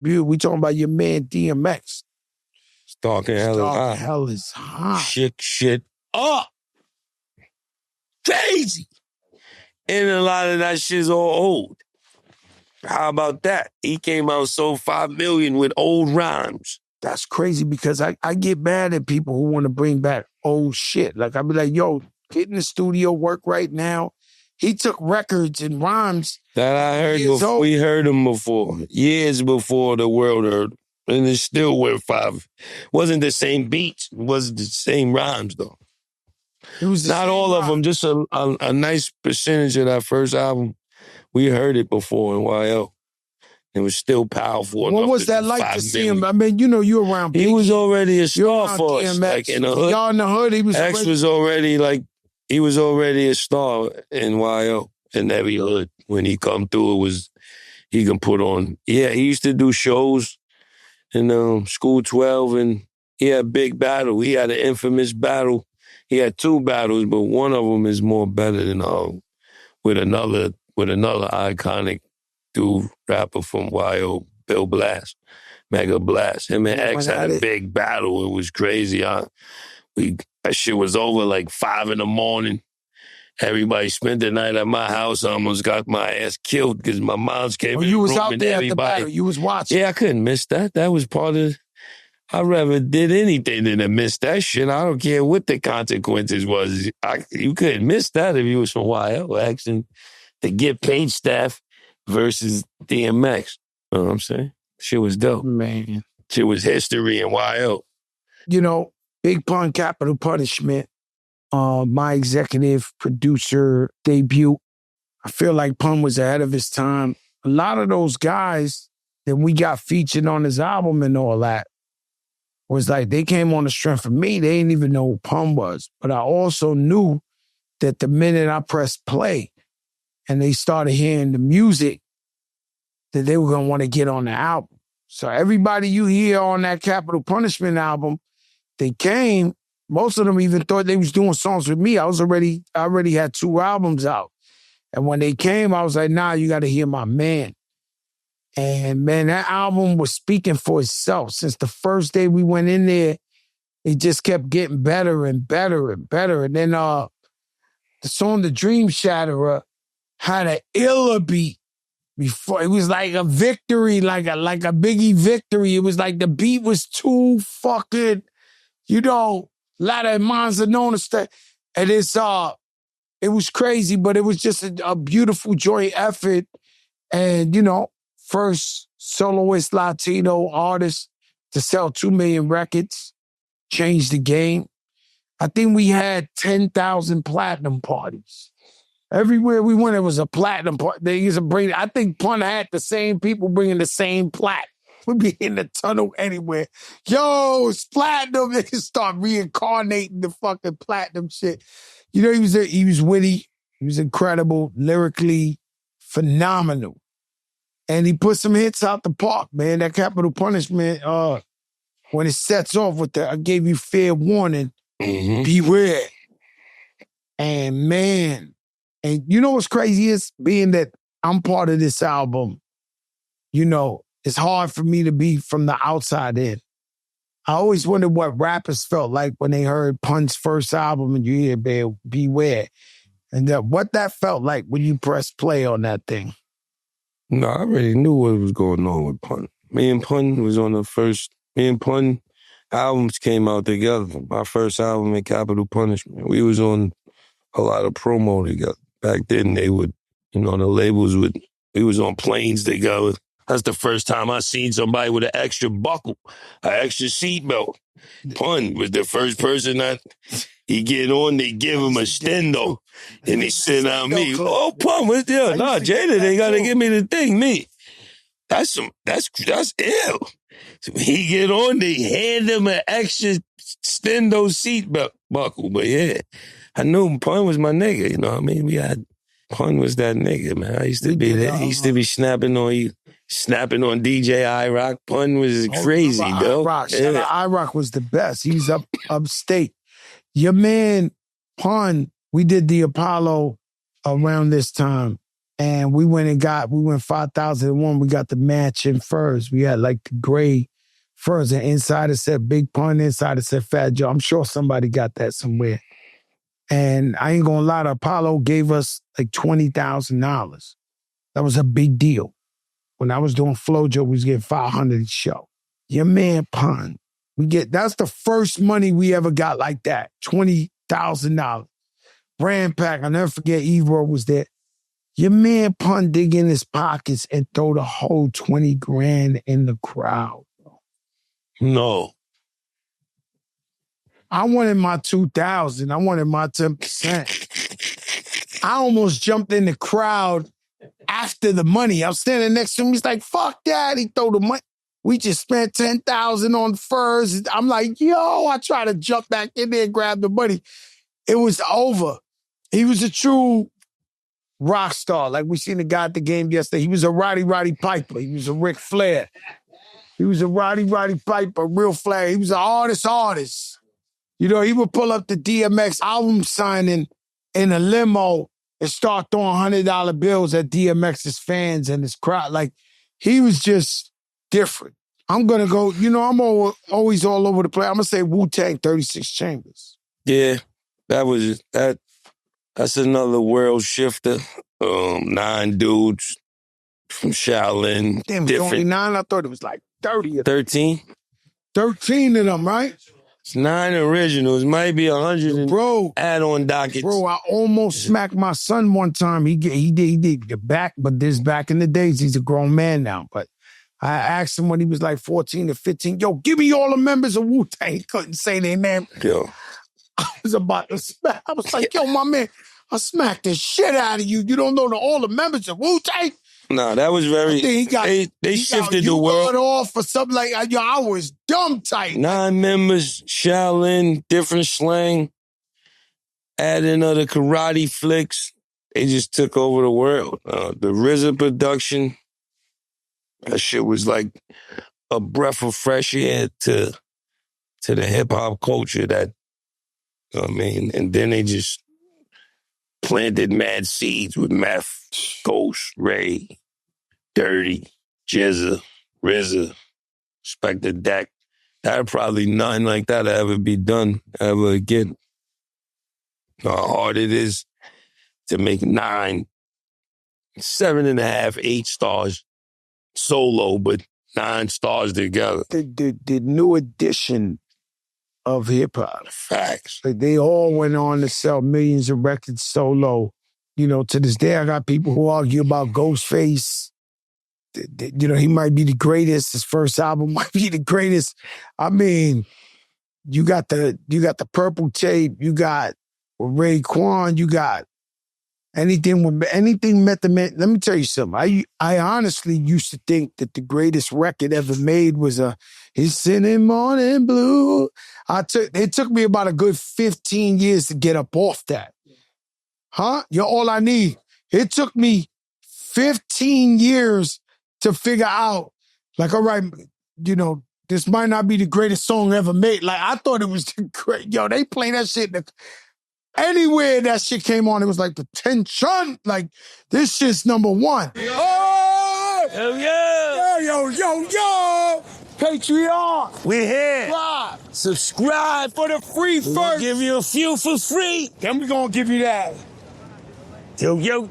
We talking about your man DMX. Stalking hell is hot. Shit up. Crazy. And a lot of that shit's all old. How about that? He came out, sold 5 million with old rhymes. That's crazy because I get mad at people who want to bring back old shit. Like, I be like, yo, get in the studio, work right now. He took records and rhymes. That I heard before. We heard him before. Years before the world heard him. And it still went 5. Wasn't the same beats. It wasn't the same rhymes, though. It was not all of them, just a nice percentage of that first album. We heard it before in YL. It was still powerful. What was that like to see him? I mean, you know, you around Biggie. He was already a star for us. Like in the hood. Y'all in the hood, he was X was already like, he was already a star in YL, in every hood. When he come through, it was, he can put on. Yeah, he used to do shows in School 12, and he had a big battle. He had an infamous battle. He had 2 battles, but one of them is more better than with another iconic dude rapper from YO, Bill Blass, Mega Blast. Him and X had a big battle. It was crazy. That shit was over like 5 a.m. Everybody spent the night at my house. I almost got my ass killed because my mom's came in the room. You was out there at the battle. You was watching. Yeah, I couldn't miss that. That was part of. I'd rather did anything than to miss that shit. I don't care what the consequences was. You couldn't miss that if you was from YL. Action to get paid staff versus DMX. You know what I'm saying? Shit was dope. Man. Shit was history in YL. You know, Big Pun, Capital Punishment, my executive producer debut. I feel like Pun was ahead of his time. A lot of those guys that we got featured on his album and all that was like, they came on the strength of me. They didn't even know who Pun was. But I also knew that the minute I pressed play and they started hearing the music, that they were going to want to get on the album. So everybody you hear on that Capital Punishment album, they came, most of them even thought they was doing songs with me. I already had 2 albums out. And when they came, I was like, nah, you got to hear my man. And man, that album was speaking for itself. Since the first day we went in there, it just kept getting better and better and better. And then the song The Dream Shatterer had an iller beat before. It was like a victory, like a Biggie victory. It was like the beat was too fucking, you know, a lot of minds are known to stay. And it was crazy, but it was just a beautiful joint effort. And, you know, first soloist Latino artist to sell 2 million records, changed the game. I think we had 10,000 platinum parties. Everywhere we went, it was a platinum party. They used to bring, I think Pun had the same people bringing the same plat. We'd be in the tunnel anywhere. Yo, it's platinum. They just start reincarnating the fucking platinum shit. You know, he was witty. He was incredible, lyrically phenomenal. And he put some hits out the park, man. That Capital Punishment, when it sets off with the, I gave you fair warning, beware. And man, and you know what's crazy is, being that I'm part of this album, you know, it's hard for me to be from the outside in. I always wondered what rappers felt like when they heard Pun's first album and you hear Beware. And what that felt like when you pressed play on that thing. No, I already knew what was going on with Pun. Me and Pun was on me and Pun albums came out together. My first album in Capital Punishment. We was on a lot of promo together. Back then they would, you know, the labels we was on planes together. That's the first time I seen somebody with an extra buckle, an extra seatbelt. Pun was the first person that he get on, they give him a stendo, and they sit on me. Oh, Pun, what's the Nah, Jada, they gotta give me the thing, me. That's ill. So he get on, they hand him an extra stendo seatbelt buckle. But yeah, I knew Pun was my nigga, you know what I mean? Pun was that nigga, man. I used to be there. He used to be snapping on you. Snapping on DJ I-Rock. Pun was crazy, though. I-Rock was the best. He's upstate. Your man, Pun, we did the Apollo around this time. And we went 5,001. We got the matching furs. We had like the gray furs. And inside it said Big Pun, inside it said Fat Joe. I'm sure somebody got that somewhere. And I ain't gonna lie, Apollo gave us like $20,000. That was a big deal. When I was doing Flojo, we was getting $500 a show. Your man Pun, that's the first money we ever got like that. $20,000. Brand pack, I'll never forget Ebro was there. Your man Pun dig in his pockets and throw the whole 20 grand in the crowd. No. I wanted my 2,000. I wanted my 10%. I almost jumped in the crowd after the money. I was standing next to him. He's like, fuck that. He throw the money. We just spent 10,000 on furs. I'm like, yo, I try to jump back in there and grab the money. It was over. He was a true rock star. Like we seen the guy at the game yesterday. He was a Roddy Piper. He was a Ric Flair. He was a Roddy Piper, real flair. He was an artist. You know, he would pull up the DMX album signing in a limo and start throwing $100 bills at DMX's fans and his crowd. Like, he was just different. I'm going to go, you know, I'm always all over the place. I'm going to say Wu-Tang 36 Chambers. Yeah, that's another world shifter. 9 dudes from Shaolin. Damn, it was only 9? I thought it was like 30 of them. 13? 13 of them, right? It's 9 originals. Might be 100 bro, add-on dockets. Bro, I almost smacked my son one time. He did get back, but this back in the days, he's a grown man now. But I asked him when he was like 14 or 15, yo, give me all the members of Wu-Tang. He couldn't say their name. Yo. I was about to smack. I was like, yo, my man, I smacked the shit out of you. You don't know all the members of Wu-Tang? No, that was very. They shifted the world. Off for something like yo, I was dumb tight. 9 members, Shaolin, different slang, adding other karate flicks. They just took over the world. The RZA production, that shit was like a breath of fresh air to the hip hop culture. That, I mean, and then they just planted mad seeds with Meth, Ghost, Ray, Dirty, Jizza, RZA, Spectre Deck. That'd probably nothing like that ever be done ever again. How hard it is to make 9, 7.5, 8 stars solo, but 9 stars together. The new edition of hip hop. Facts. Like they all went on to sell millions of records solo. You know, to this day, I got people who argue about Ghostface. You know, he might be the greatest. His first album might be the greatest. I mean, you got the Purple Tape. You got Raekwon. You got anything met the man. Let me tell you something. I honestly used to think that the greatest record ever made was His Sitting Morning Blue. It took me about a good 15 years to get up off that. Huh? You're all I need. It took me 15 years to figure out, like, all right, you know, this might not be the greatest song ever made. Like, I thought it was the great. Yo, they play that shit. Anywhere that shit came on, it was like the tension. Like, this shit's number 1. Oh! Hell yeah! Yo! Patreon! We're here. Subscribe for the free first. We'll give you a few for free. Then we're gonna give you that. Yo! Yo!